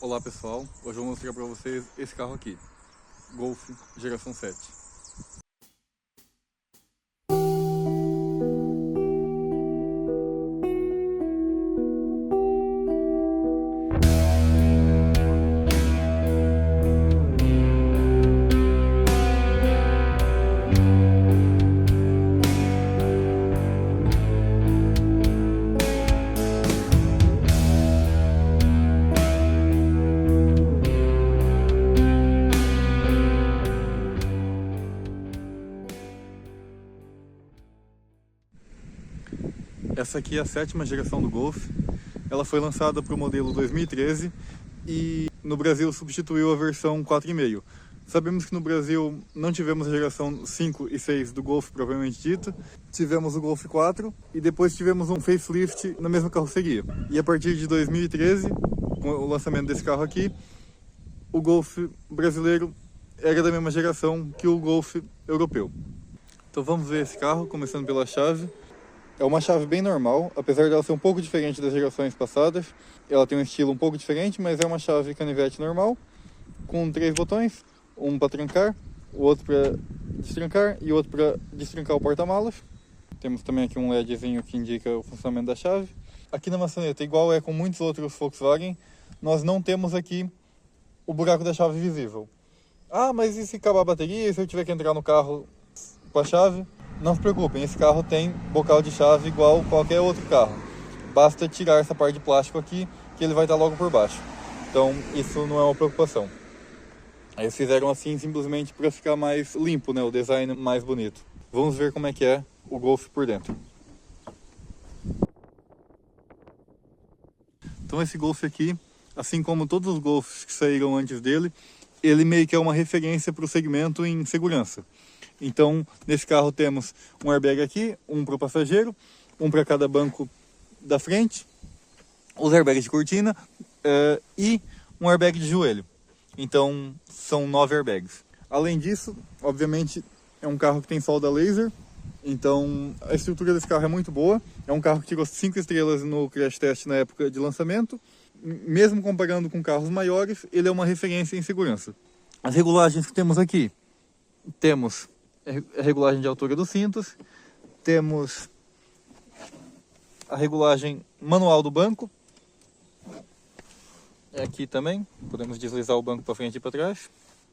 Olá pessoal, hoje eu vou mostrar para vocês esse carro aqui, Golf geração 7. Essa aqui é a 7ª geração do Golf. Ela foi lançada para o modelo 2013 e no Brasil substituiu a versão 4,5. Sabemos que no Brasil não tivemos a geração 5 e 6 do Golf propriamente dita. Tivemos o Golf 4 e depois tivemos um facelift na mesma carroceria. E a partir de 2013, com o lançamento desse carro aqui, o Golf brasileiro era da mesma geração que o Golf europeu. Então vamos ver esse carro, começando pela chave. É uma chave bem normal, apesar dela ser um pouco diferente das gerações passadas. Ela tem um estilo um pouco diferente, mas é uma chave canivete normal, com 3 botões, um para trancar, o outro para destrancar e o outro para destrancar o porta-malas. Temos também aqui um LEDzinho que indica o funcionamento da chave. Aqui na maçaneta, igual é com muitos outros Volkswagen, nós não temos aqui o buraco da chave visível. Ah, mas e se acabar a bateria, e se eu tiver que entrar no carro com a chave? Não se preocupem, esse carro tem bocal de chave igual qualquer outro carro. Basta tirar essa parte de plástico aqui, que ele vai estar logo por baixo. Então, isso não é uma preocupação. Eles fizeram assim simplesmente para ficar mais limpo, né? O design mais bonito. Vamos ver como é que é o Golf por dentro. Então esse Golf aqui, assim como todos os Golfs que saíram antes dele, ele meio que é uma referência para o segmento em segurança. Então, nesse carro temos um airbag aqui, um para o passageiro, um para cada banco da frente, os airbags de cortina e um airbag de joelho. Então, são 9 airbags. Além disso, obviamente, é um carro que tem solda laser. Então, a estrutura desse carro é muito boa. É um carro que tirou 5 estrelas no crash test na época de lançamento. Mesmo comparando com carros maiores, ele é uma referência em segurança. As regulagens que temos aqui, temos a regulagem de altura dos cintos, temos a regulagem manual do banco, é aqui também, podemos deslizar o banco para frente e para trás.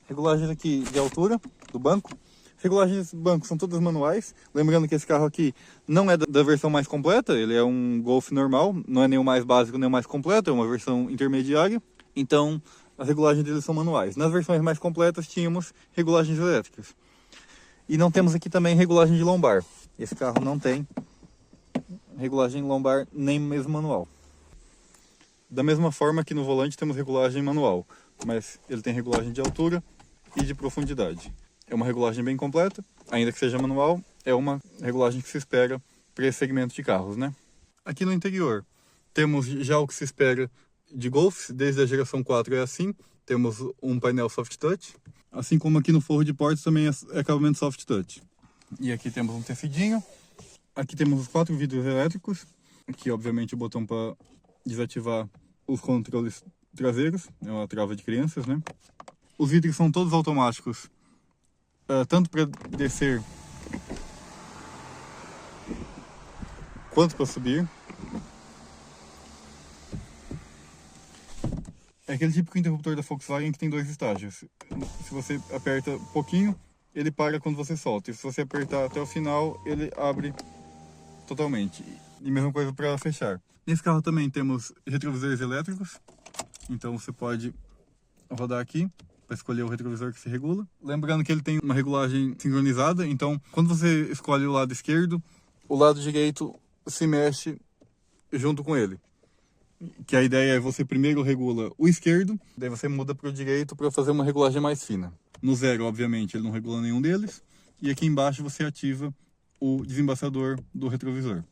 Regulagens aqui de altura do banco. Regulagens do banco são todas manuais, lembrando que esse carro aqui não é da versão mais completa, ele é um Golf normal, não é nem o mais básico nem o mais completo, é uma versão intermediária, então as regulagens deles são manuais. Nas versões mais completas tínhamos regulagens elétricas. E não temos aqui também regulagem de lombar. Esse carro não tem regulagem lombar nem mesmo manual. Da mesma forma que no volante temos regulagem manual, mas ele tem regulagem de altura e de profundidade. É uma regulagem bem completa, ainda que seja manual, é uma regulagem que se espera para esse segmento de carros, né? Aqui no interior temos já o que se espera de Golfs, desde a geração 4 é assim, temos um painel soft touch, assim como aqui no forro de portas também é acabamento soft touch. E aqui temos um tecidinho, aqui temos os 4 vidros elétricos, aqui obviamente o botão para desativar os controles traseiros, é uma trava de crianças, né? Os vidros são todos automáticos, tanto para descer quanto para subir. É aquele típico interruptor da Volkswagen que tem 2 estágios. Se você aperta um pouquinho, ele para quando você solta. E se você apertar até o final, ele abre totalmente. E mesma coisa para fechar. Nesse carro também temos retrovisores elétricos. Então você pode rodar aqui para escolher o retrovisor que se regula. Lembrando que ele tem uma regulagem sincronizada. Então quando você escolhe o lado esquerdo, o lado direito se mexe junto com ele. Que a ideia é você primeiro regula o esquerdo, daí você muda para o direito para fazer uma regulagem mais fina. No zero, obviamente, ele não regula nenhum deles. E aqui embaixo você ativa o desembaçador do retrovisor.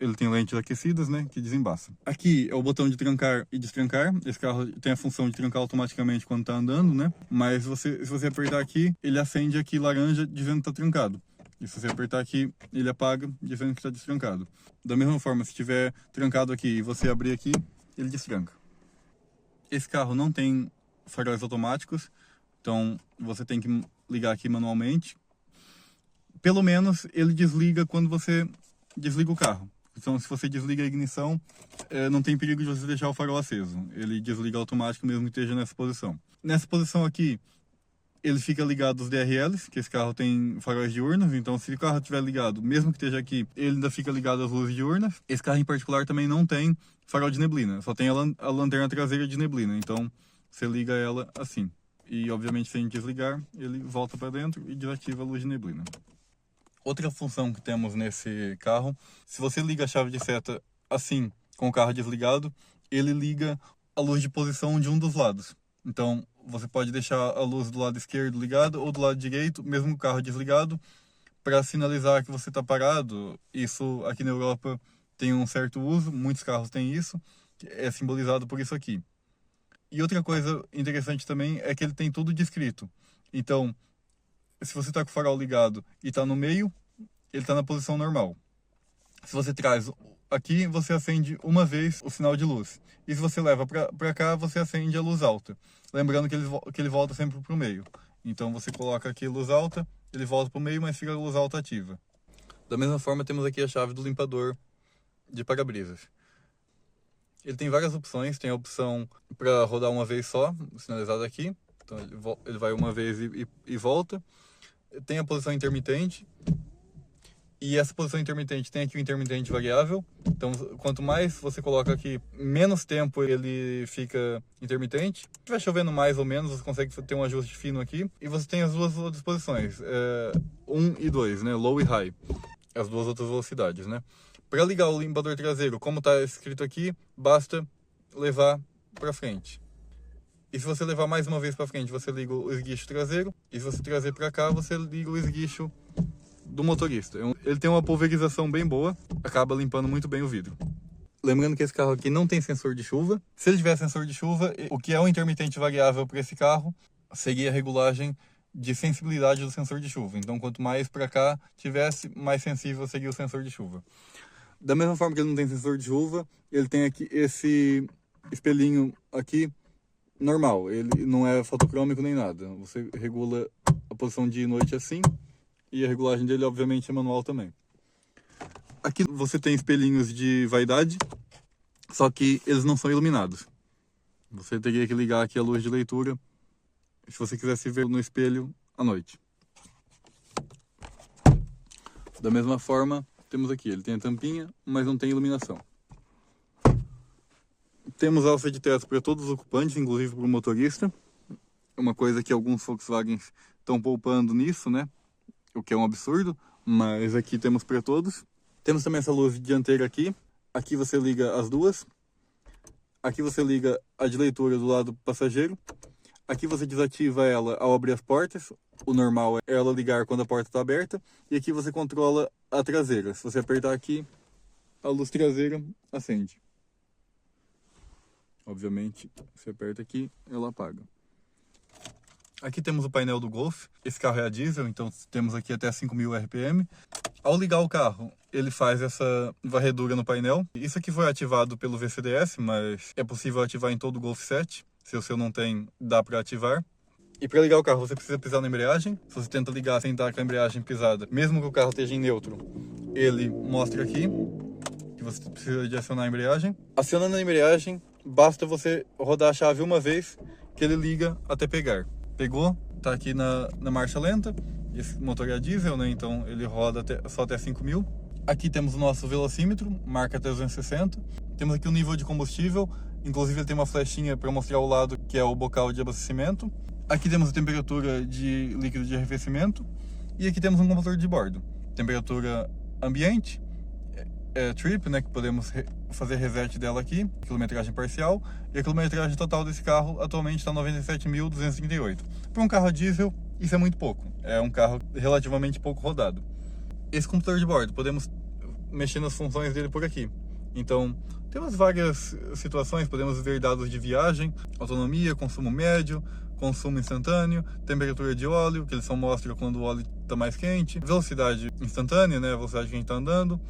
Ele tem lentes aquecidas, né, que desembaça. Aqui é o botão de trancar e destrancar. Esse carro tem a função de trancar automaticamente quando está andando, né? Mas se você apertar aqui, ele acende aqui laranja dizendo que está trancado. E se você apertar aqui, ele apaga dizendo que está destrancado. Da mesma forma, se estiver trancado aqui e você abrir aqui, ele destranca. Esse carro não tem faróis automáticos, então você tem que ligar aqui manualmente. Pelo menos ele desliga quando você desliga o carro. Então, se você desliga a ignição, não tem perigo de você deixar o farol aceso. Ele desliga automático mesmo que esteja nessa posição. Nessa posição aqui, ele fica ligado os DRLs, que esse carro tem faróis diurnos. Então, se o carro estiver ligado, mesmo que esteja aqui, ele ainda fica ligado às luzes diurnas. Esse carro em particular também não tem farol de neblina, só tem a lanterna traseira de neblina. Então, você liga ela assim. E, obviamente, se a gente desligar, ele volta para dentro e desativa a luz de neblina. Outra função que temos nesse carro, se você liga a chave de seta assim, com o carro desligado, ele liga a luz de posição de um dos lados. Então, você pode deixar a luz do lado esquerdo ligada ou do lado direito, mesmo com o carro desligado, para sinalizar que você está parado. Isso aqui na Europa tem um certo uso, muitos carros têm isso, que é simbolizado por isso aqui. E outra coisa interessante também é que ele tem tudo descrito. Então, se você está com o farol ligado e está no meio, ele está na posição normal. Se você traz aqui, você acende uma vez o sinal de luz. E se você leva para cá, você acende a luz alta. Lembrando que ele volta sempre para o meio. Então você coloca aqui a luz alta, ele volta para o meio, mas fica a luz alta ativa. Da mesma forma, temos aqui a chave do limpador de para-brisas. Ele tem várias opções. Tem a opção para rodar uma vez só, sinalizado aqui. Então ele vai uma vez e volta. Tem a posição intermitente, e essa posição intermitente tem aqui o intermitente variável. Então, quanto mais você coloca aqui, menos tempo ele fica intermitente. Se estiver chovendo mais ou menos, você consegue ter um ajuste fino aqui. E você tem as duas outras posições, 1 e 2, né? Low e high, as duas outras velocidades, né? Para ligar o limpador traseiro, como está escrito aqui, basta levar para frente. E se você levar mais uma vez para frente, você liga o esguicho traseiro. E se você trazer para cá, você liga o esguicho do motorista. Ele tem uma pulverização bem boa, acaba limpando muito bem o vidro. Lembrando que esse carro aqui não tem sensor de chuva. Se ele tiver sensor de chuva, o que é um intermitente variável para esse carro seria a regulagem de sensibilidade do sensor de chuva. Então, quanto mais para cá tivesse, mais sensível seria o sensor de chuva. Da mesma forma que ele não tem sensor de chuva, ele tem aqui esse espelhinho aqui normal, ele não é fotocrômico nem nada. Você regula a posição dia e noite assim, e a regulagem dele obviamente é manual também. Aqui você tem espelhinhos de vaidade, só que eles não são iluminados. Você teria que ligar aqui a luz de leitura se você quisesse ver no espelho à noite. Da mesma forma, temos aqui, ele tem a tampinha, mas não tem iluminação. Temos alça de teto para todos os ocupantes, inclusive para o motorista. Uma coisa que alguns Volkswagen estão poupando nisso, né? O que é um absurdo, mas aqui temos para todos. Temos também essa luz dianteira aqui. Aqui você liga as duas. Aqui você liga a de leitura do lado passageiro. Aqui você desativa ela ao abrir as portas. O normal é ela ligar quando a porta está aberta. E aqui você controla a traseira. Se você apertar aqui, a luz traseira acende. Obviamente, você aperta aqui, ela apaga. Aqui temos o painel do Golf. Esse carro é a diesel, então temos aqui até 5.000 RPM. Ao ligar o carro, ele faz essa varredura no painel. Isso aqui foi ativado pelo VCDS, mas é possível ativar em todo o Golf 7. Se o seu não tem, dá para ativar. E para ligar o carro, você precisa pisar na embreagem. Se você tenta ligar sem estar com a embreagem pisada, mesmo que o carro esteja em neutro, ele mostra aqui que você precisa de acionar a embreagem. Acionando a embreagem, basta você rodar a chave uma vez que ele liga até pegar. Pegou, tá aqui na marcha lenta. Esse motor é a diesel, né? Então ele roda só até 5.000. Aqui temos o nosso velocímetro, marca até 260. Temos aqui o nível de combustível. Inclusive ele tem uma flechinha para mostrar o lado que é o bocal de abastecimento. Aqui temos a temperatura de líquido de arrefecimento. E aqui temos um computador de bordo. Temperatura ambiente, trip, né, que podemos fazer reset dela aqui, quilometragem parcial, e a quilometragem total desse carro atualmente está 97.238. Para um carro a diesel, isso é muito pouco, é um carro relativamente pouco rodado. Esse computador de bordo, podemos mexer nas funções dele por aqui. Então, temos várias situações, podemos ver dados de viagem, autonomia, consumo médio, consumo instantâneo, temperatura de óleo, que ele só mostra quando o óleo está mais quente, velocidade instantânea, né, a velocidade que a gente está andando,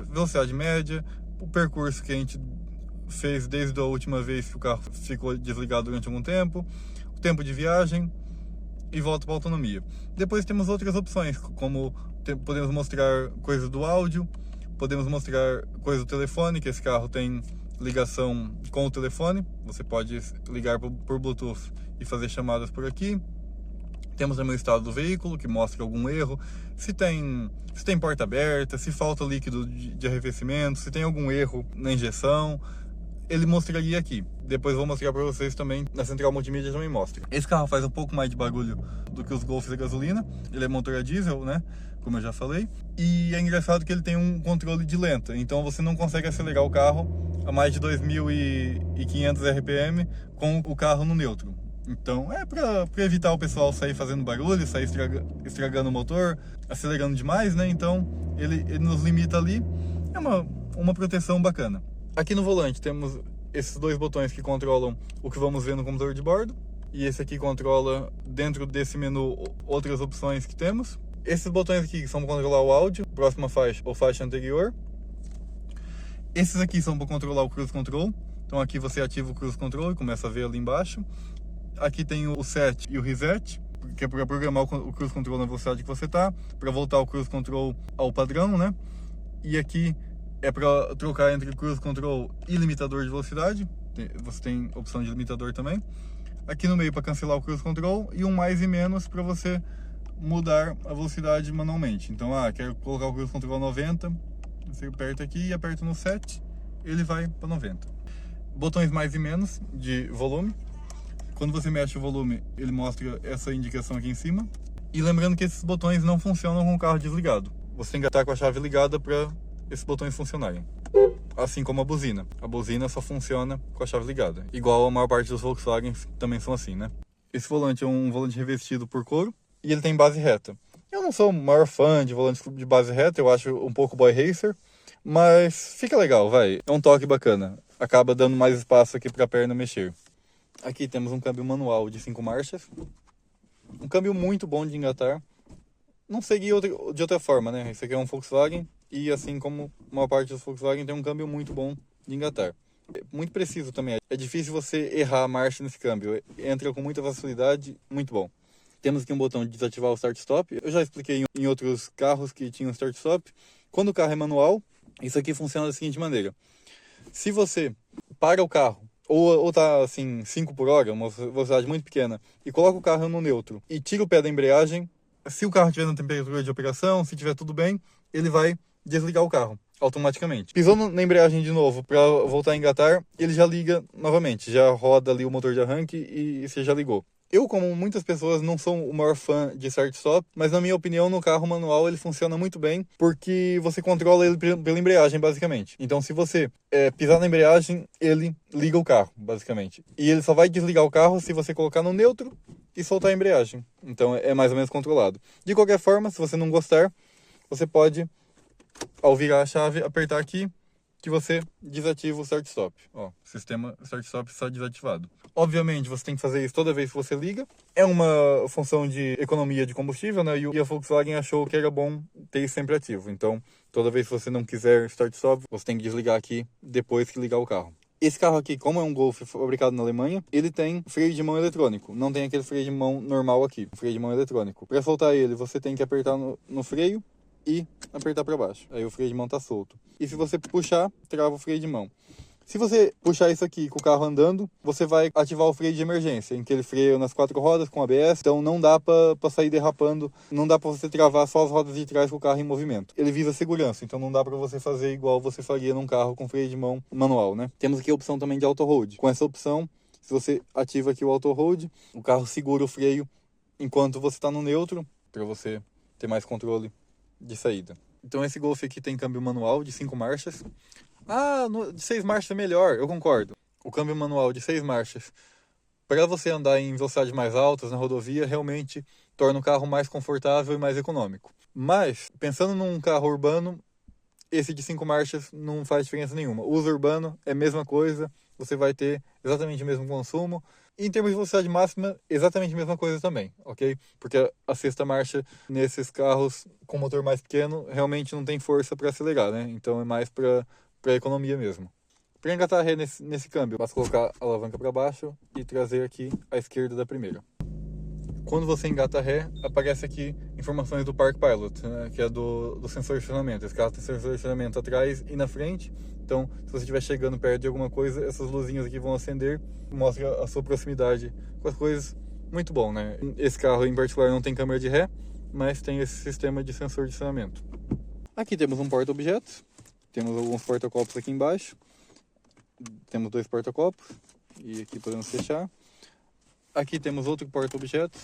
velocidade média, o percurso que a gente fez desde a última vez que o carro ficou desligado durante algum tempo, o tempo de viagem e volta para a autonomia. Depois temos outras opções, como podemos mostrar coisas do áudio, podemos mostrar coisas do telefone, que esse carro tem ligação com o telefone, você pode ligar por Bluetooth e fazer chamadas por aqui. Temos também o estado do veículo, que mostra algum erro, se tem porta aberta, se falta líquido de arrefecimento, se tem algum erro na injeção, ele mostraria aqui. Depois vou mostrar para vocês também, na central multimídia também mostra. Esse carro faz um pouco mais de barulho do que os Golfs a gasolina, ele é motor a diesel, né, como eu já falei, e é engraçado que ele tem um controle de lenta, então você não consegue acelerar o carro a mais de 2.500 RPM com o carro no neutro. Então é para evitar o pessoal sair fazendo barulho, sair estragando o motor, acelerando demais, né? Então ele nos limita ali, é uma proteção bacana. Aqui no volante temos esses dois botões que controlam o que vamos ver no computador de bordo, e esse aqui controla, dentro desse menu, outras opções que temos. Esses botões aqui são para controlar o áudio, próxima faixa ou faixa anterior. Esses aqui são para controlar o cruise control, então aqui você ativa o cruise control e começa a ver ali embaixo. Aqui tem o set e o reset, que é para programar o cruise control na velocidade que você está, para voltar o cruise control ao padrão, né? E aqui é para trocar entre cruise control e limitador de velocidade, você tem opção de limitador também. Aqui no meio para cancelar o cruise control e um mais e menos para você mudar a velocidade manualmente. Então, quero colocar o cruise control a 90, você aperta aqui e aperta no set, ele vai para 90. Botões mais e menos de volume. Quando você mexe o volume, ele mostra essa indicação aqui em cima. E lembrando que esses botões não funcionam com o carro desligado. Você tem que estar com a chave ligada para esses botões funcionarem. Assim como a buzina. A buzina só funciona com a chave ligada. Igual a maior parte dos Volkswagen também são assim, né? Esse volante é um volante revestido por couro e ele tem base reta. Eu não sou o maior fã de volantes de base reta, eu acho um pouco boy racer, mas fica legal, vai. É um toque bacana. Acaba dando mais espaço aqui para a perna mexer. Aqui temos um câmbio manual de 5 marchas. Um câmbio muito bom de engatar. Não seria de outra forma, né? Esse aqui é um Volkswagen e, assim como a maior parte dos Volkswagen, tem um câmbio muito bom de engatar. Muito preciso também. É difícil você errar a marcha nesse câmbio. Entra com muita facilidade, muito bom. Temos aqui um botão de desativar o Start-Stop. Eu já expliquei em outros carros que tinham Start-Stop. Quando o carro é manual, isso aqui funciona da seguinte maneira. Se você para o carro, ou tá assim, 5 por hora, uma velocidade muito pequena, e coloca o carro no neutro e tira o pé da embreagem, se o carro estiver na temperatura de operação, se estiver tudo bem, ele vai desligar o carro automaticamente. Pisou na embreagem de novo para voltar a engatar, ele já liga novamente, já roda ali o motor de arranque e você já ligou. Eu, como muitas pessoas, não sou o maior fã de start-stop, mas na minha opinião, no carro manual ele funciona muito bem, porque você controla ele pela embreagem, basicamente. Então, se você pisar na embreagem, ele liga o carro, basicamente. E ele só vai desligar o carro se você colocar no neutro e soltar a embreagem. Então, é mais ou menos controlado. De qualquer forma, se você não gostar, você pode, ao virar a chave, apertar aqui, que você desativa o start-stop. Ó, o sistema start-stop está desativado. Obviamente, você tem que fazer isso toda vez que você liga. É uma função de economia de combustível, né? E a Volkswagen achou que era bom ter isso sempre ativo. Então, toda vez que você não quiser start-stop, você tem que desligar aqui depois que ligar o carro. Esse carro aqui, como é um Golf fabricado na Alemanha, ele tem freio de mão eletrônico. Não tem aquele freio de mão normal aqui, freio de mão eletrônico. Para soltar ele, você tem que apertar no freio e apertar para baixo. Aí o freio de mão tá solto. E se você puxar, trava o freio de mão. Se você puxar isso aqui com o carro andando, você vai ativar o freio de emergência, em que ele freia nas 4 rodas com ABS, então não dá para sair derrapando, não dá para você travar só as rodas de trás com o carro em movimento. Ele visa segurança, então não dá para você fazer igual você faria num carro com freio de mão manual, né? Temos aqui a opção também de auto hold. Com essa opção, se você ativa aqui o auto hold, o carro segura o freio enquanto você está no neutro, para você ter mais controle de saída. Então esse Golf aqui tem câmbio manual de 5 marchas. De 6 marchas é melhor, eu concordo. O câmbio manual de 6 marchas, para você andar em velocidades mais altas na rodovia, realmente torna o carro mais confortável e mais econômico. Mas, pensando num carro urbano, esse de 5 marchas não faz diferença nenhuma. O uso urbano é a mesma coisa, você vai ter exatamente o mesmo consumo. E em termos de velocidade máxima, exatamente a mesma coisa também, ok? Porque a 6ª marcha nesses carros com motor mais pequeno realmente não tem força para acelerar, né? Então é mais para economia mesmo. Para engatar ré nesse câmbio, basta colocar a alavanca para baixo e trazer aqui à esquerda da primeira. Quando você engata ré, aparece aqui informações do Park Pilot, né, que é do sensor de estacionamento. Esse carro tem sensor de estacionamento atrás e na frente, então se você estiver chegando perto de alguma coisa, essas luzinhas aqui vão acender, mostra a sua proximidade com as coisas. Muito bom, né? Esse carro em particular não tem câmera de ré, mas tem esse sistema de sensor de estacionamento. Aqui temos um porta-objetos, temos alguns porta-copos aqui embaixo, temos 2 porta-copos e aqui podemos fechar. Aqui temos outro porta-objetos,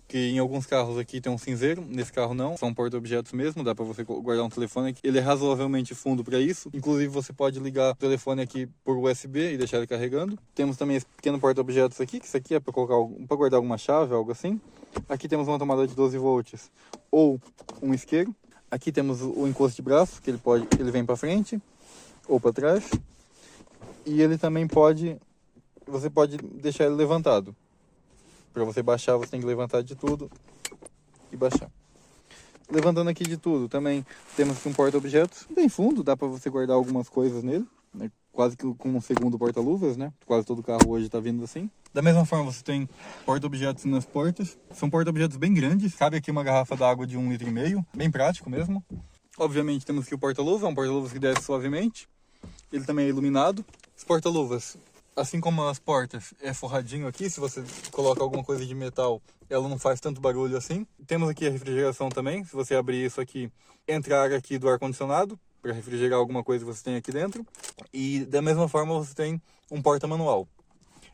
que em alguns carros aqui tem um cinzeiro, nesse carro não, são porta-objetos mesmo, dá para você guardar um telefone aqui. Ele é razoavelmente fundo para isso, inclusive você pode ligar o telefone aqui por USB e deixar ele carregando. Temos também esse pequeno porta-objetos aqui, que isso aqui é para guardar alguma chave, algo assim. Aqui temos uma tomada de 12 volts ou um isqueiro. Aqui temos o encosto de braço, que ele vem para frente ou para trás. E ele também você pode deixar ele levantado. Para você baixar, você tem que levantar de tudo e baixar. Levantando aqui de tudo, também temos aqui um porta-objetos bem fundo, dá para você guardar algumas coisas nele, né? Quase que com um segundo porta-luvas, né? Quase todo carro hoje está vindo assim. Da mesma forma, você tem porta-objetos nas portas. São porta-objetos bem grandes. Cabe aqui uma garrafa d'água de 1,5 litro, bem prático mesmo. Obviamente temos aqui o porta-luvas, é um porta-luvas que desce suavemente. Ele também é iluminado. Os porta-luvas, assim como as portas, é forradinho aqui. Se você coloca alguma coisa de metal, ela não faz tanto barulho assim. Temos aqui a refrigeração também. Se você abrir isso aqui, entra a área aqui do ar-condicionado para refrigerar alguma coisa que você tem aqui dentro. E da mesma forma você tem um porta-manual.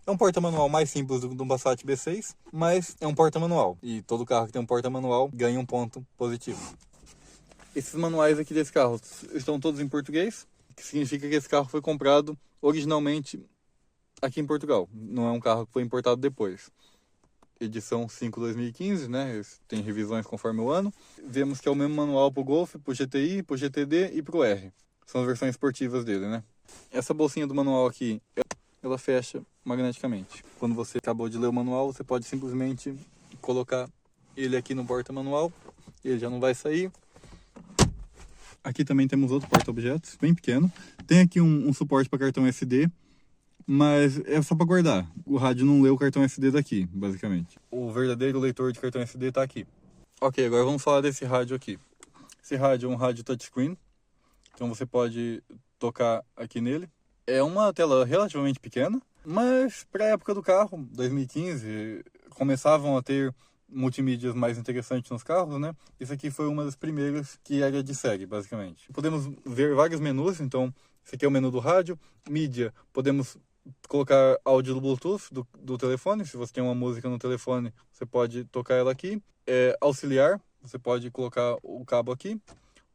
É um porta-manual mais simples do Passat B6, mas é um porta-manual. E todo carro que tem um porta-manual ganha um ponto positivo. Esses manuais aqui desse carro estão todos em português, que significa que esse carro foi comprado originalmente aqui em Portugal. Não é um carro que foi importado depois. Edição 5/2015, né? Tem revisões conforme o ano. Vemos que é o mesmo manual para o Golf, para o GTI, para o GTD e para o R. São as versões esportivas dele, né? Essa bolsinha do manual aqui, ela fecha magneticamente. Quando você acabou de ler o manual, você pode simplesmente colocar ele aqui no porta-manual. Ele já não vai sair. Aqui também temos outro porta-objetos, bem pequeno. Tem aqui um suporte para cartão SD, mas é só para guardar. O rádio não lê o cartão SD daqui, basicamente. O verdadeiro leitor de cartão SD está aqui. Ok, agora vamos falar desse rádio aqui. Esse rádio é um rádio touchscreen, então você pode tocar aqui nele. É uma tela relativamente pequena, mas para a época do carro, 2015, começavam a ter multimídias mais interessantes nos carros, né? Isso aqui foi uma das primeiras que era de série, basicamente. Podemos ver vários menus, então esse aqui é o menu do rádio. Mídia, podemos colocar áudio do Bluetooth do telefone. Se você tem uma música no telefone, você pode tocar ela aqui. Auxiliar, você pode colocar o cabo aqui,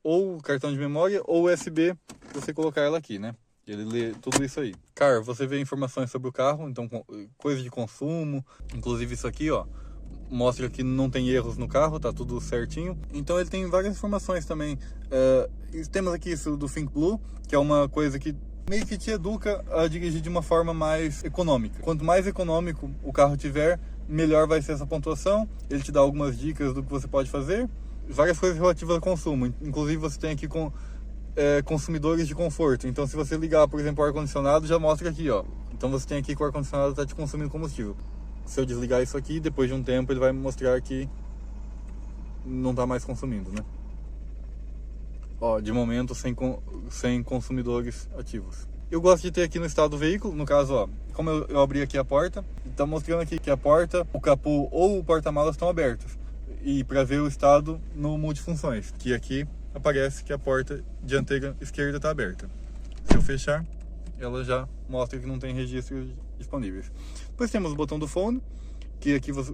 ou cartão de memória, ou USB, você colocar ela aqui, né? Ele lê tudo isso aí. Car, você vê informações sobre o carro, então coisa de consumo, inclusive isso aqui, ó, mostra que não tem erros no carro, tá tudo certinho. Então ele tem várias informações também. Temos aqui isso do Think Blue, que é uma coisa que meio que te educa a dirigir de uma forma mais econômica. Quanto mais econômico o carro tiver, melhor vai ser essa pontuação. Ele te dá algumas dicas do que você pode fazer. Várias coisas relativas ao consumo. Inclusive você tem aqui consumidores de conforto. Então se você ligar, por exemplo, o ar-condicionado, já mostra aqui, ó. Então você tem aqui que o ar-condicionado está te consumindo combustível. Se eu desligar isso aqui, depois de um tempo ele vai me mostrar que não está mais consumindo, né? Ó, de momento sem consumidores ativos. Eu gosto de ter aqui no estado do veículo, no caso, ó, como eu abri aqui a porta, está mostrando aqui que a porta, o capô ou o porta-malas estão abertos. E para ver o estado no multifunções, que aqui aparece que a porta dianteira esquerda está aberta. Se eu fechar, ela já mostra que não tem registros disponíveis. Depois temos o botão do phone, que aqui você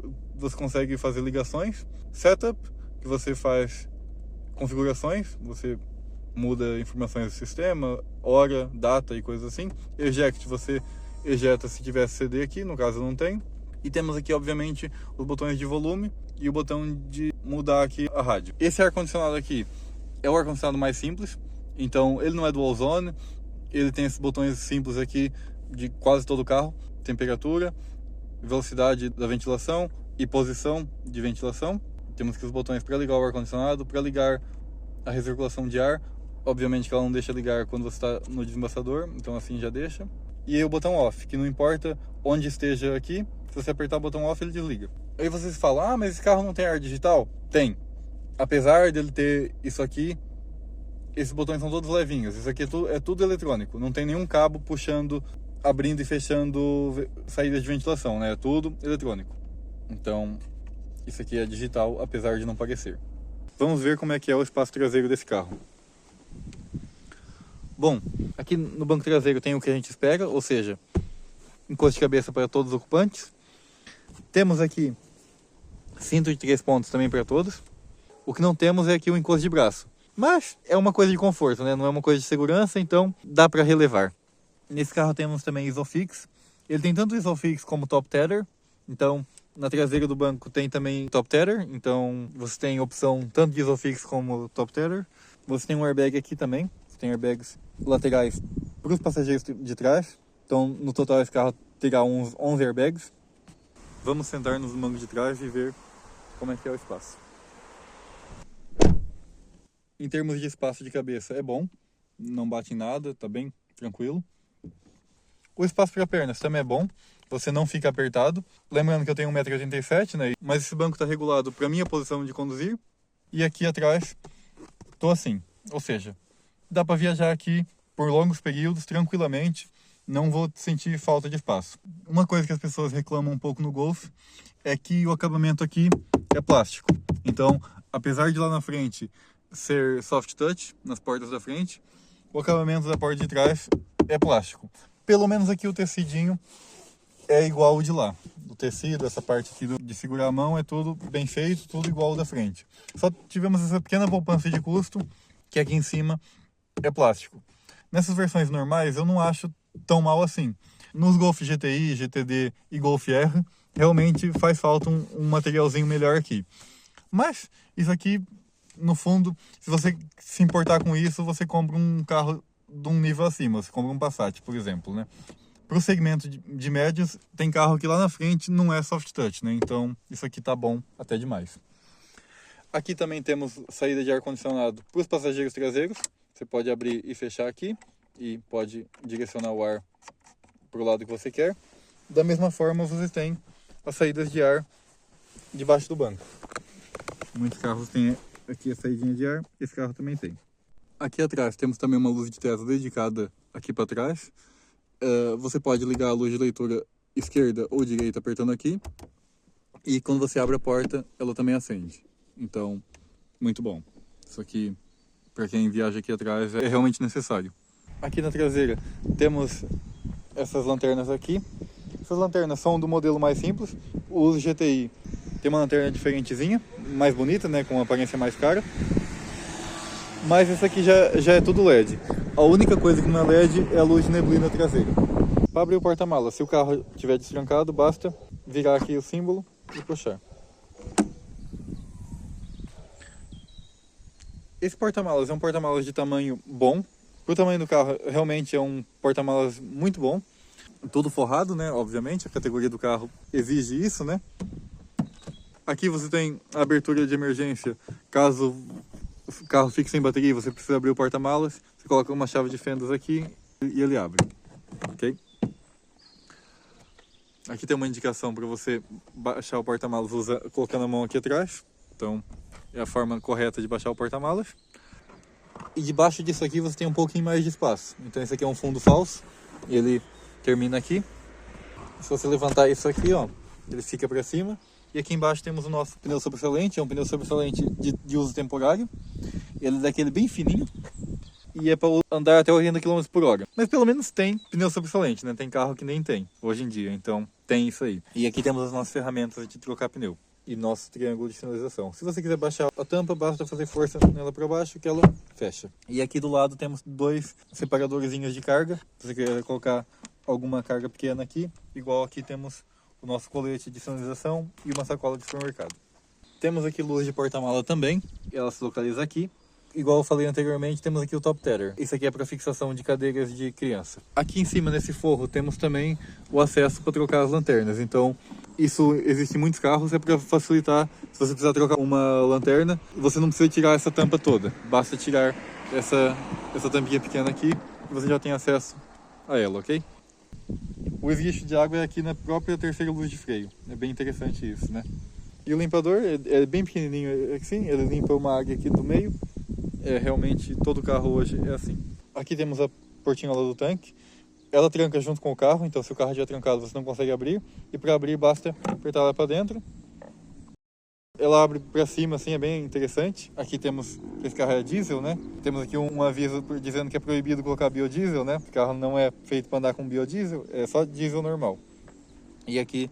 consegue fazer ligações. Setup, que você faz configurações, você muda informações do sistema, hora, data e coisas assim. Eject, você ejeta se tiver CD aqui, no caso não tem. E temos aqui, obviamente, os botões de volume e o botão de mudar aqui a rádio. Esse ar-condicionado aqui é o ar-condicionado mais simples, então ele não é dual zone, ele tem esses botões simples aqui de quase todo o carro, temperatura, velocidade da ventilação e posição de ventilação. Temos aqui os botões para ligar o ar-condicionado, para ligar a recirculação de ar, Obviamente que ela não deixa ligar quando você está no desembaçador, então assim já deixa. E aí o botão off, que não importa onde esteja aqui, se você apertar o botão off ele desliga. Aí vocês falam, ah, mas esse carro não tem ar digital? Tem. Apesar dele ter isso aqui, esses botões são todos levinhos. Isso aqui é tudo eletrônico, não tem nenhum cabo puxando, abrindo e fechando saídas de ventilação, né? É tudo eletrônico. Então, isso aqui é digital, apesar de não parecer. Vamos ver como é que é o espaço traseiro desse carro. Bom, aqui no banco traseiro tem o que a gente espera, ou seja, encosto de cabeça para todos os ocupantes. Temos aqui cinto de 3 pontos também para todos. O que não temos é aqui o encosto de braço. Mas é uma coisa de conforto, né? Não é uma coisa de segurança, então dá para relevar. Nesse carro temos também Isofix. Ele tem tanto Isofix como Top Tether. Então, na traseira do banco tem também Top Tether. Então, você tem opção tanto de Isofix como Top Tether. Você tem um airbag aqui também. Você tem airbags laterais para os passageiros de trás. Então, no total, esse carro terá uns 11 airbags. Vamos sentar nos bancos de trás e ver como é que é o espaço. Em termos de espaço de cabeça, é bom. Não bate em nada, tá bem tranquilo. O espaço para pernas também é bom. Você não fica apertado. Lembrando que eu tenho 1,87 m, né? Mas esse banco está regulado para minha posição de conduzir. E aqui atrás, tô assim. Ou seja, dá para viajar aqui por longos períodos, tranquilamente. Não vou sentir falta de espaço. Uma coisa que as pessoas reclamam um pouco no Golf é que o acabamento aqui é plástico. Então, apesar de lá na frente ser soft touch, nas portas da frente, o acabamento da porta de trás é plástico. Pelo menos aqui o tecidinho é igual ao de lá. O tecido, essa parte aqui de segurar a mão, é tudo bem feito, tudo igual ao da frente. Só tivemos essa pequena poupança de custo, que aqui em cima é plástico. Nessas versões normais eu não acho tão mal assim. Nos Golf GTI, GTD e Golf R, realmente faz falta um materialzinho melhor aqui. Mas isso aqui, no fundo, se você se importar com isso, você compra um carro de um nível acima. Você compra um Passat, por exemplo, né? Para o segmento de médios, tem carro que lá na frente não é soft touch, né? Então isso aqui tá bom até demais. Aqui também temos saída de ar-condicionado para os passageiros traseiros. Você pode abrir e fechar aqui e pode direcionar o ar para o lado que você quer. Da mesma forma, você tem as saídas de ar debaixo do banco. Muitos carros têm aqui a saídinha de ar, esse carro também tem. Aqui atrás temos também uma luz de Tesla dedicada aqui para trás. Você pode ligar a luz de leitura esquerda ou direita apertando aqui. E quando você abre a porta, ela também acende. Então, muito bom. Isso aqui, para quem viaja aqui atrás, é realmente necessário. Aqui na traseira temos essas lanternas aqui. Essas lanternas são do modelo mais simples. O GTI tem uma lanterna diferentezinha, mais bonita, né, com uma aparência mais cara. Mas essa aqui já é tudo LED. A única coisa que não é LED é a luz de neblina traseira. Para abrir o porta-malas, se o carro estiver destrancado, basta virar aqui o símbolo e puxar. Esse porta-malas é um porta-malas de tamanho bom. Pro tamanho do carro, realmente é um porta-malas muito bom. Todo forrado, né? Obviamente, a categoria do carro exige isso, né? Aqui você tem a abertura de emergência. Caso o carro fique sem bateria, você precisa abrir o porta-malas. Você coloca uma chave de fendas aqui e ele abre. Ok? Aqui tem uma indicação para você baixar o porta-malas colocando a mão aqui atrás. Então, é a forma correta de baixar o porta-malas. E debaixo disso aqui você tem um pouquinho mais de espaço. Então esse aqui é um fundo falso. Ele termina aqui. Se você levantar isso aqui, ó, ele fica para cima. E aqui embaixo temos o nosso pneu sobressalente. É um pneu sobressalente de uso temporário. Ele é daquele bem fininho. E é para andar até 80 km por hora. Mas pelo menos tem pneu sobressalente, né? Tem carro que nem tem hoje em dia. Então tem isso aí. E aqui temos as nossas ferramentas de trocar pneu. E nosso triângulo de sinalização. Se você quiser baixar a tampa, basta fazer força nela para baixo que ela fecha. E aqui do lado temos 2 separadorzinhos de carga. Se você quiser colocar alguma carga pequena aqui, igual aqui temos o nosso colete de sinalização e uma sacola de supermercado. Temos aqui luz de porta-mala também, ela se localiza aqui. Igual eu falei anteriormente, temos aqui o Top Tether. Isso aqui é para fixação de cadeiras de criança. Aqui em cima nesse forro temos também o acesso para trocar as lanternas. Então, isso existe em muitos carros, é para facilitar. Se você precisar trocar uma lanterna, você não precisa tirar essa tampa toda. Basta tirar essa tampinha pequena aqui e você já tem acesso a ela, ok? O esguicho de água é aqui na própria terceira luz de freio. É bem interessante isso, né? E o limpador é bem pequenininho assim, ele limpa uma área aqui do meio. Realmente todo carro hoje é assim. Aqui temos a portinhola do tanque. Ela tranca junto com o carro, então se o carro estiver trancado você não consegue abrir. E para abrir basta apertar ela para dentro. Ela abre para cima, assim, é bem interessante. Aqui temos, esse carro é diesel, né? Temos aqui um aviso dizendo que é proibido colocar biodiesel, né? O carro não é feito para andar com biodiesel, é só diesel normal. E aqui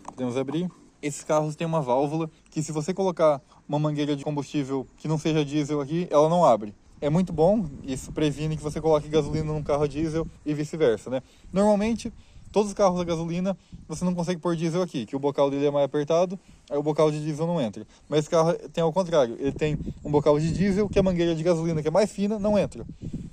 podemos abrir. Esses carros têm uma válvula que, se você colocar uma mangueira de combustível que não seja diesel aqui, ela não abre. É muito bom, isso previne que você coloque gasolina num carro diesel e vice-versa, né? Normalmente, todos os carros a gasolina, você não consegue pôr diesel aqui, que o bocal dele é mais apertado, aí o bocal de diesel não entra. Mas esse carro tem ao contrário, ele tem um bocal de diesel, que a mangueira de gasolina, que é mais fina, não entra.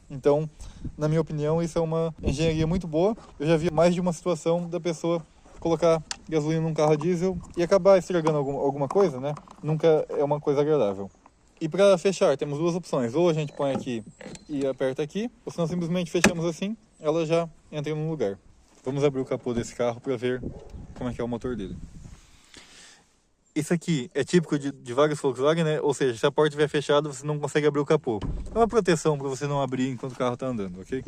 Então, na minha opinião, isso é uma engenharia muito boa. Eu já vi mais de uma situação da pessoa colocar gasolina num carro a diesel e acabar estragando alguma coisa, né? Nunca é uma coisa agradável. E para fechar, temos duas opções. Ou a gente põe aqui e aperta aqui, ou se não simplesmente fechamos assim, ela já entra no lugar. Vamos abrir o capô desse carro para ver como é que é o motor dele. Isso aqui é típico de vários Volkswagen, né? Ou seja, se a porta estiver fechada, você não consegue abrir o capô. É uma proteção para você não abrir enquanto o carro está andando, ok?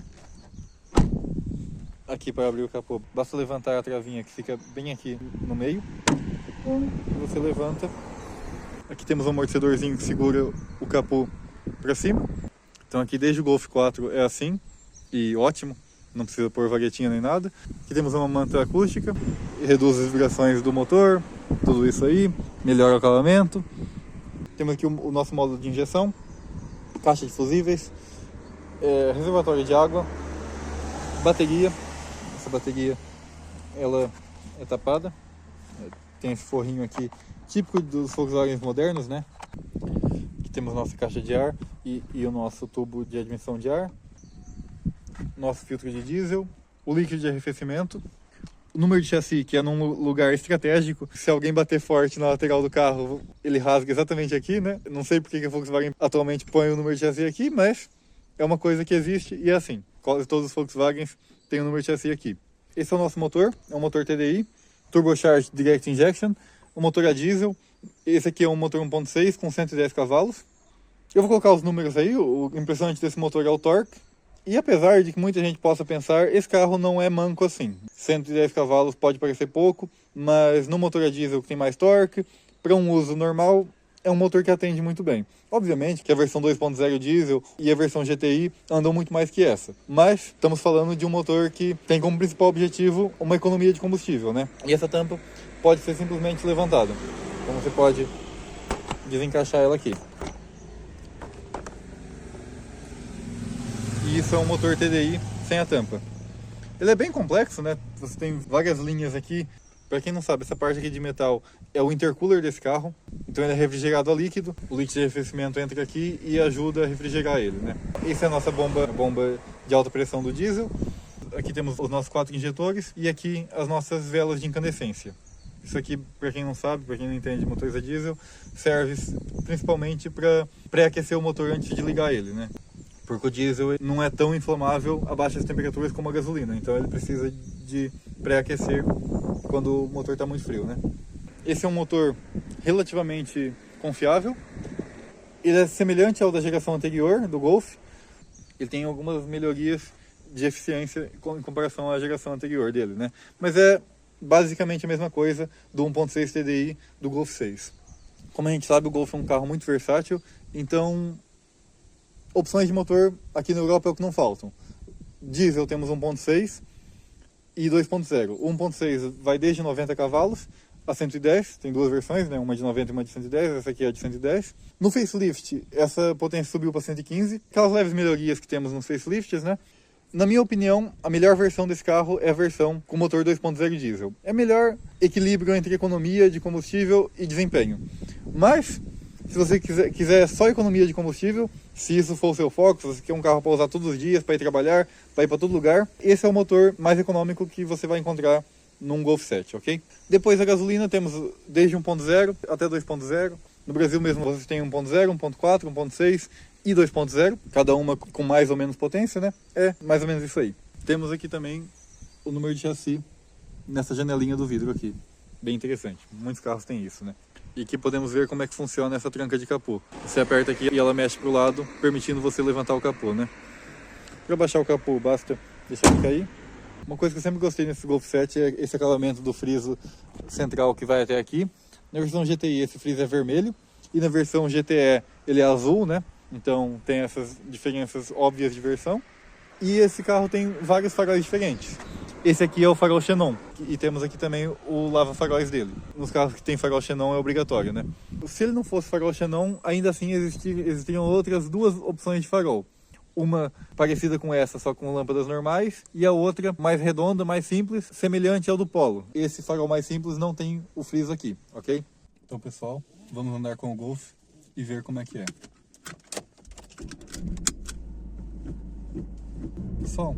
Aqui para abrir o capô, basta levantar a travinha que fica bem aqui no meio. E você levanta. Aqui temos um amortecedorzinho que segura o capô para cima. Então aqui desde o Golf 4 é assim, e ótimo. Não precisa pôr vaguetinha nem nada. Aqui temos uma manta acústica, reduz as vibrações do motor, tudo isso aí, melhora o acabamento. Temos aqui o nosso módulo de injeção, caixa de fusíveis, reservatório de água, bateria. Essa bateria ela é tapada, tem esse forrinho aqui típico dos Volkswagen modernos, né? Aqui temos nossa caixa de ar e o nosso tubo de admissão de ar. Nosso filtro de diesel, o líquido de arrefecimento, o número de chassi, que é num lugar estratégico. Se alguém bater forte na lateral do carro, ele rasga exatamente aqui, né? Não sei porque a Volkswagen atualmente põe o número de chassi aqui, mas é uma coisa que existe e é assim. Quase todos os Volkswagens têm o número de chassi aqui. Esse é o nosso motor, é um motor TDI, Turbocharged Direct Injection, um motor a diesel. Esse aqui é um motor 1.6 com 110 cavalos. Eu vou colocar os números aí, o impressionante desse motor é o torque. E apesar de que muita gente possa pensar, esse carro não é manco assim. 110 cavalos pode parecer pouco, mas no motor a diesel que tem mais torque, para um uso normal, é um motor que atende muito bem. Obviamente que a versão 2.0 diesel e a versão GTI andam muito mais que essa. Mas estamos falando de um motor que tem como principal objetivo uma economia de combustível, né? E essa tampa pode ser simplesmente levantada. Então você pode desencaixar ela aqui. E isso é um motor TDI sem a tampa. Ele é bem complexo, né? Você tem várias linhas aqui. Para quem não sabe, essa parte aqui de metal é o intercooler desse carro. Então ele é refrigerado a líquido. O líquido de arrefecimento entra aqui e ajuda a refrigerar ele, né? Essa é a nossa bomba de alta pressão do diesel. Aqui temos os nossos 4 injetores e aqui as nossas velas de incandescência. Isso aqui, para quem não sabe, para quem não entende de motores a diesel, serve principalmente para pré-aquecer o motor antes de ligar ele, né? Porque o diesel não é tão inflamável a baixas temperaturas como a gasolina, então ele precisa de pré-aquecer quando o motor está muito frio, né? Esse é um motor relativamente confiável. Ele é semelhante ao da geração anterior, do Golf. Ele tem algumas melhorias de eficiência em comparação à geração anterior dele, né? Mas é basicamente a mesma coisa do 1.6 TDI do Golf 6. Como a gente sabe, o Golf é um carro muito versátil, então opções de motor aqui na Europa é o que não faltam. Diesel temos 1.6 e 2.0. O 1.6 vai desde 90 cavalos a 110, tem duas versões, né? Uma de 90 e uma de 110, essa aqui é a de 110. No facelift, essa potência subiu para 115. Aquelas leves melhorias que temos nos facelifts, né? Na minha opinião, a melhor versão desse carro é a versão com motor 2.0 diesel. É melhor equilíbrio entre economia de combustível e desempenho. Mas, se você quiser só economia de combustível, se isso for o seu foco, se você quer um carro para usar todos os dias, para ir trabalhar, para ir para todo lugar, esse é o motor mais econômico que você vai encontrar num Golf 7, ok? Depois a gasolina temos desde 1.0 até 2.0. No Brasil mesmo você tem 1.0, 1.4, 1.6 e 2.0, cada uma com mais ou menos potência, né? É mais ou menos isso aí. Temos aqui também o número de chassi nessa janelinha do vidro aqui. Bem interessante. Muitos carros têm isso, né? E aqui podemos ver como é que funciona essa tranca de capô. Você aperta aqui e ela mexe para o lado, permitindo você levantar o capô, né? Para baixar o capô, basta deixar ele cair. Uma coisa que eu sempre gostei nesse Golf 7 é esse acabamento do friso central que vai até aqui. Na versão GTI esse friso é vermelho e na versão GTE ele é azul, né? Então tem essas diferenças óbvias de versão. E esse carro tem vários faróis diferentes. Esse aqui é o farol xenon. E temos aqui também o lava-faróis dele. Nos carros que tem farol xenon é obrigatório, né? Se ele não fosse farol xenon, ainda assim existiriam outras duas opções de farol. Uma parecida com essa, só com lâmpadas normais. E a outra mais redonda, mais simples, semelhante ao do Polo. Esse farol mais simples não tem o friso aqui, ok? Então, pessoal, vamos andar com o Golf e ver como é que é. Pessoal,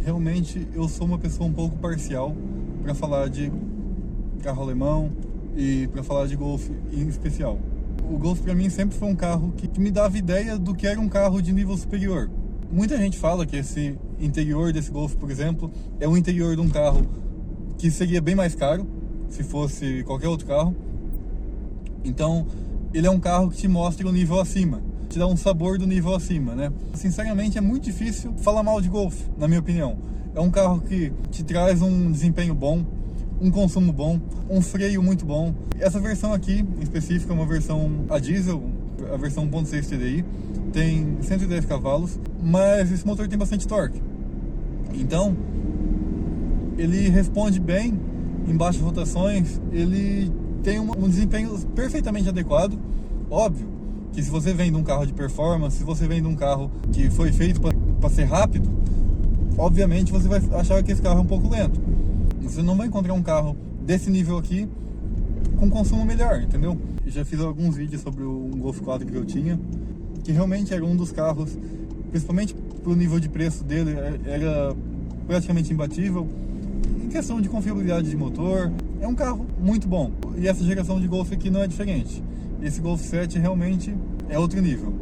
realmente eu sou uma pessoa um pouco parcial para falar de carro alemão e para falar de Golf em especial. O Golf para mim sempre foi um carro que me dava ideia do que era um carro de nível superior. Muita gente fala que esse interior desse Golf, por exemplo, é o interior de um carro que seria bem mais caro se fosse qualquer outro carro. Então, ele é um carro que te mostra o nível acima, te dá um sabor do nível acima, né? Sinceramente, é muito difícil falar mal de Golf, na minha opinião. É um carro que te traz um desempenho bom, um consumo bom, um freio muito bom. Essa versão aqui, em específico, é uma versão a diesel, a versão 1.6 TDI, tem 110 cavalos, mas esse motor tem bastante torque. Então, ele responde bem em baixas rotações, ele tem um desempenho perfeitamente adequado. Óbvio que se você vem de um carro de performance, se você vem de um carro que foi feito para ser rápido, obviamente você vai achar que esse carro é um pouco lento. Você não vai encontrar um carro desse nível aqui com consumo melhor, entendeu? Eu já fiz alguns vídeos sobre um Golf 4 que eu tinha, que realmente era um dos carros, principalmente pro nível de preço dele, era praticamente imbatível. Em questão de confiabilidade de motor, é um carro muito bom. E essa geração de Golf aqui não é diferente. Esse Golf 7 realmente é outro nível.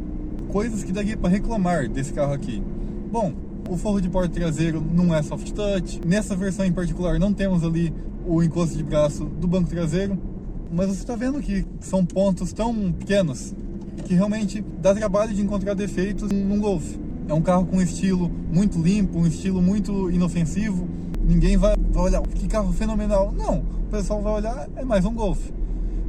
Coisas que daria para reclamar desse carro aqui. Bom, o forro de porta traseiro não é soft touch. Nessa versão em particular não temos ali o encosto de braço do banco traseiro. Mas você está vendo que são pontos tão pequenos que realmente dá trabalho de encontrar defeitos num Golf. É um carro com um estilo muito limpo, um estilo muito inofensivo. Ninguém vai olhar, que carro fenomenal. Não, o pessoal vai olhar, é mais um Golf.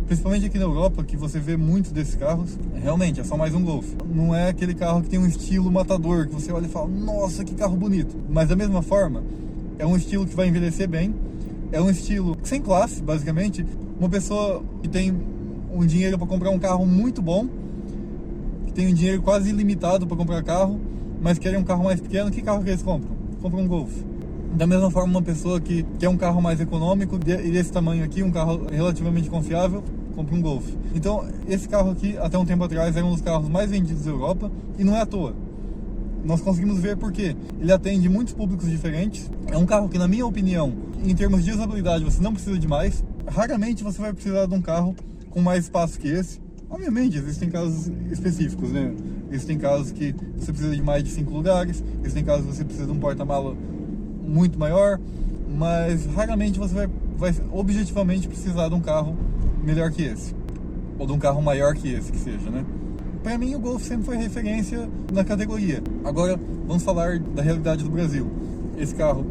Principalmente aqui na Europa, que você vê muitos desses carros, realmente é só mais um Golf. Não é aquele carro que tem um estilo matador, que você olha e fala, nossa, que carro bonito. Mas da mesma forma, é um estilo que vai envelhecer bem, é um estilo sem classe, basicamente. Uma pessoa que tem um dinheiro para comprar um carro muito bom, que tem um dinheiro quase ilimitado para comprar carro, mas quer um carro mais pequeno, que carro que eles compram? Compram um Golf. Da mesma forma, uma pessoa que quer um carro mais econômico e desse tamanho aqui, um carro relativamente confiável, compra um Golf. Então, esse carro aqui, até um tempo atrás, era um dos carros mais vendidos da Europa, e não é à toa. Nós conseguimos ver porque ele atende muitos públicos diferentes. É um carro que, na minha opinião, em termos de usabilidade, você não precisa de mais. Raramente você vai precisar de um carro com mais espaço que esse. Obviamente, existem casos específicos, né? Existem casos que você precisa de mais de 5 lugares, existem casos que você precisa de um porta-mala muito maior, mas raramente você vai objetivamente precisar de um carro melhor que esse, ou de um carro maior que esse, que seja, né? Para mim, o Golf sempre foi referência na categoria. Agora, vamos falar da realidade do Brasil. Esse carro,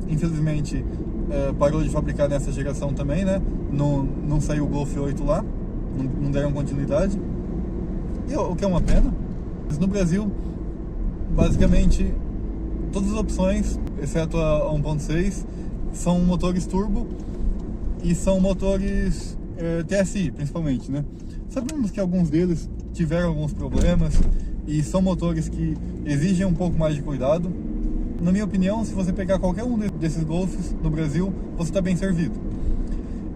infelizmente, parou de fabricar nessa geração também, né? Não saiu o Golf 8 lá, não deram continuidade, e o que é uma pena. Mas no Brasil, basicamente, todas as opções, exceto a 1.6, são motores turbo e são motores TSI, principalmente, né? Sabemos que alguns deles tiveram alguns problemas e são motores que exigem um pouco mais de cuidado. Na minha opinião, se você pegar qualquer um desses Golfs no Brasil, você está bem servido.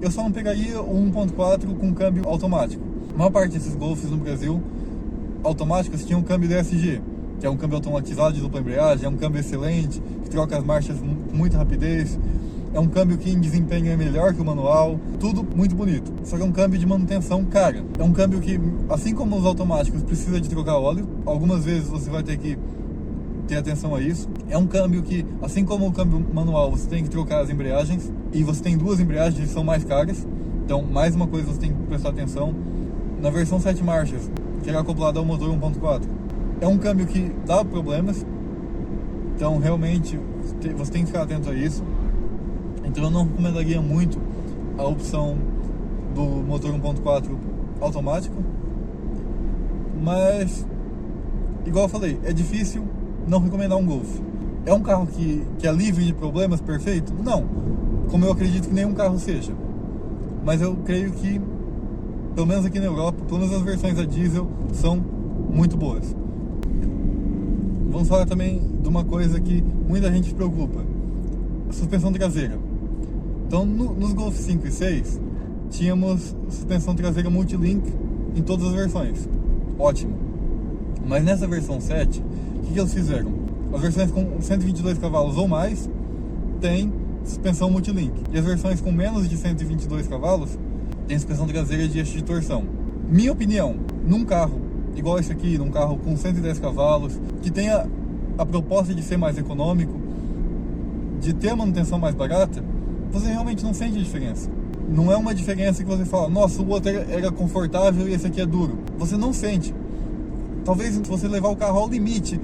Eu só não pegaria o 1.4 com câmbio automático. A maior parte desses Golfs no Brasil automáticos tinham um câmbio DSG, que é um câmbio automatizado de dupla embreagem, é um câmbio excelente, que troca as marchas com muita rapidez. é um câmbio que em desempenho é melhor que o manual, tudo muito bonito. Só que é um câmbio de manutenção cara. É um câmbio que, assim como os automáticos, precisa de trocar óleo. Algumas vezes você vai ter que ter atenção a isso. É um câmbio que, assim como o câmbio manual, você tem que trocar as embreagens. E você tem duas embreagens que são mais caras. Então, mais uma coisa você tem que prestar atenção. Na versão 7 marchas, que é acoplado ao motor 1.4, é um câmbio que dá problemas. Então, realmente, você tem que ficar atento a isso. Então, eu não recomendaria muito a opção do motor 1.4 automático. Mas, igual eu falei, é difícil não recomendar um Golf. É um carro que é livre de problemas, perfeito? Não. Como eu acredito que nenhum carro seja. Mas eu creio que, pelo menos aqui na Europa, pelo menos as versões a diesel são muito boas. Vamos falar também de uma coisa que muita gente se preocupa: a suspensão traseira. Então, nos Golf 5 e 6, tínhamos suspensão traseira multilink em todas as versões. Ótimo. Mas nessa versão 7, o que eles fizeram? As versões com 122 cavalos ou mais têm suspensão multilink. E as versões com menos de 122 cavalos têm suspensão traseira de eixo de torção. Minha opinião, num carro igual esse aqui, num carro com 110 cavalos, que tenha a proposta de ser mais econômico, de ter a manutenção mais barata, você realmente não sente a diferença. Não é uma diferença que você fala, nossa, o outro era confortável e esse aqui é duro. Você não sente. Talvez se você levar o carro ao limite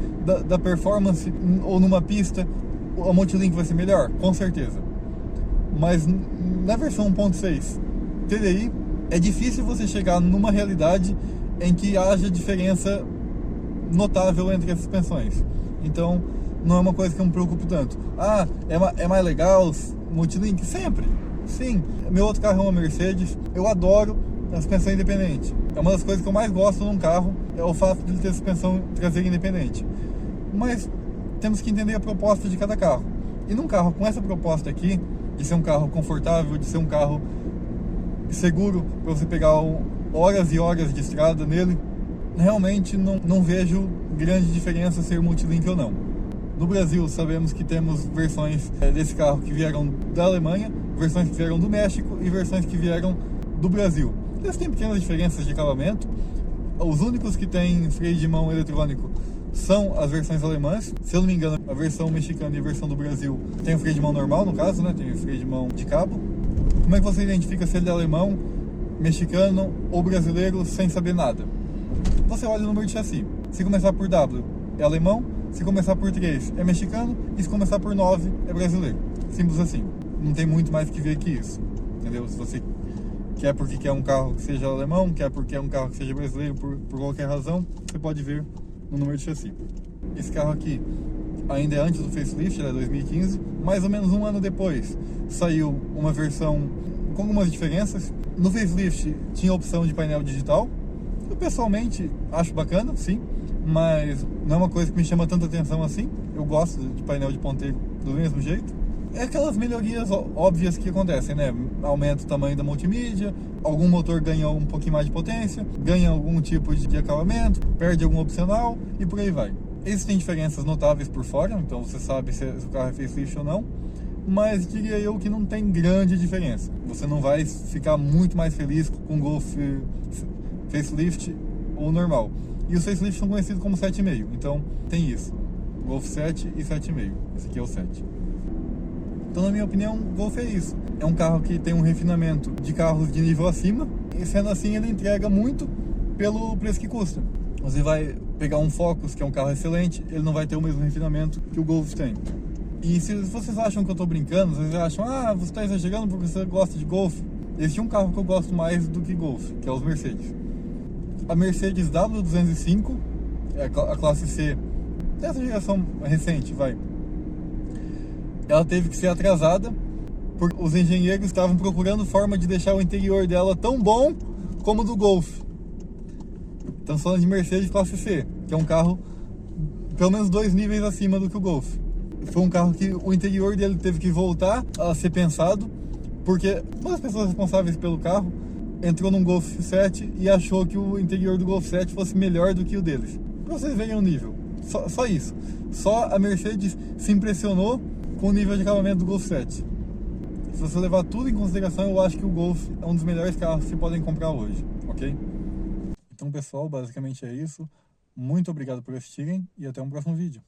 da performance ou numa pista, a multilink vai ser melhor, com certeza. Mas na versão 1.6 TDI, é difícil você chegar numa realidade em que haja diferença notável entre as suspensões. Então, não é uma coisa que eu me preocupo tanto. Ah, é mais legal multilink? Sempre. Sim. Meu outro carro é uma Mercedes. Eu adoro a suspensão independente. É uma das coisas que eu mais gosto num carro, é o fato de ele ter suspensão traseira independente. Mas temos que entender a proposta de cada carro. E num carro com essa proposta aqui, de ser um carro confortável, de ser um carro seguro para você pegar horas e horas de estrada nele, realmente não vejo grande diferença ser multilink ou não. No Brasil, sabemos que temos versões desse carro que vieram da Alemanha, versões que vieram do México e versões que vieram do Brasil. Eles têm pequenas diferenças de acabamento. Os únicos que têm freio de mão eletrônico são as versões alemãs. Se eu não me engano, a versão mexicana e a versão do Brasil tem o freio de mão normal, no caso, né? Tem o freio de mão de cabo. Como é que você identifica se ele é alemão, mexicano ou brasileiro sem saber nada? Você olha o número de chassi. Se começar por W, é alemão. Se começar por 3, é mexicano. E se começar por 9, é brasileiro. Simples assim. Não tem muito mais que ver que isso. Entendeu? Se você quer porque quer um carro que seja alemão, quer porque é um carro que seja brasileiro, por qualquer razão, você pode ver no número de chassi. Esse carro aqui ainda é antes do facelift, ele é 2015. Mais ou menos um ano depois, saiu uma versão com algumas diferenças. No facelift tinha a opção de painel digital. Eu pessoalmente acho bacana, sim, mas não é uma coisa que me chama tanta atenção assim. Eu gosto de painel de ponteiro do mesmo jeito. É aquelas melhorias óbvias que acontecem, né? Aumenta o tamanho da multimídia, algum motor ganha um pouquinho mais de potência, ganha algum tipo de acabamento, perde algum opcional e por aí vai. Existem diferenças notáveis por fora, então você sabe se o carro é facelift ou não, mas diria eu que não tem grande diferença. Você não vai ficar muito mais feliz com o Golf facelift ou normal. E os facelifts são conhecidos como 7,5, então tem isso. Golf 7 e 7,5. Esse aqui é o 7. Então, na minha opinião, o Golf é isso. É um carro que tem um refinamento de carros de nível acima, e sendo assim ele entrega muito pelo preço que custa. Você vai pegar um Focus, que é um carro excelente, ele não vai ter o mesmo refinamento que o Golf tem. E se vocês acham que eu estou brincando, vocês acham, você está exagerando porque você gosta de Golf, existe um carro que eu gosto mais do que Golf, que é os Mercedes. A Mercedes W205, a classe C, dessa geração recente, ela teve que ser atrasada porque os engenheiros estavam procurando forma de deixar o interior dela tão bom como o do Golf. Estamos falando de Mercedes classe C, que é um carro pelo menos 2 níveis acima do que o Golf. Foi um carro que o interior dele teve que voltar a ser pensado, porque uma das pessoas responsáveis pelo carro entrou num Golf 7 e achou que o interior do Golf 7 fosse melhor do que o deles. Pra vocês verem o nível. Só isso. Só a Mercedes se impressionou com o nível de acabamento do Golf 7. Se você levar tudo em consideração, eu acho que o Golf é um dos melhores carros que se podem comprar hoje, ok? Então, pessoal, basicamente é isso. Muito obrigado por assistirem e até um próximo vídeo.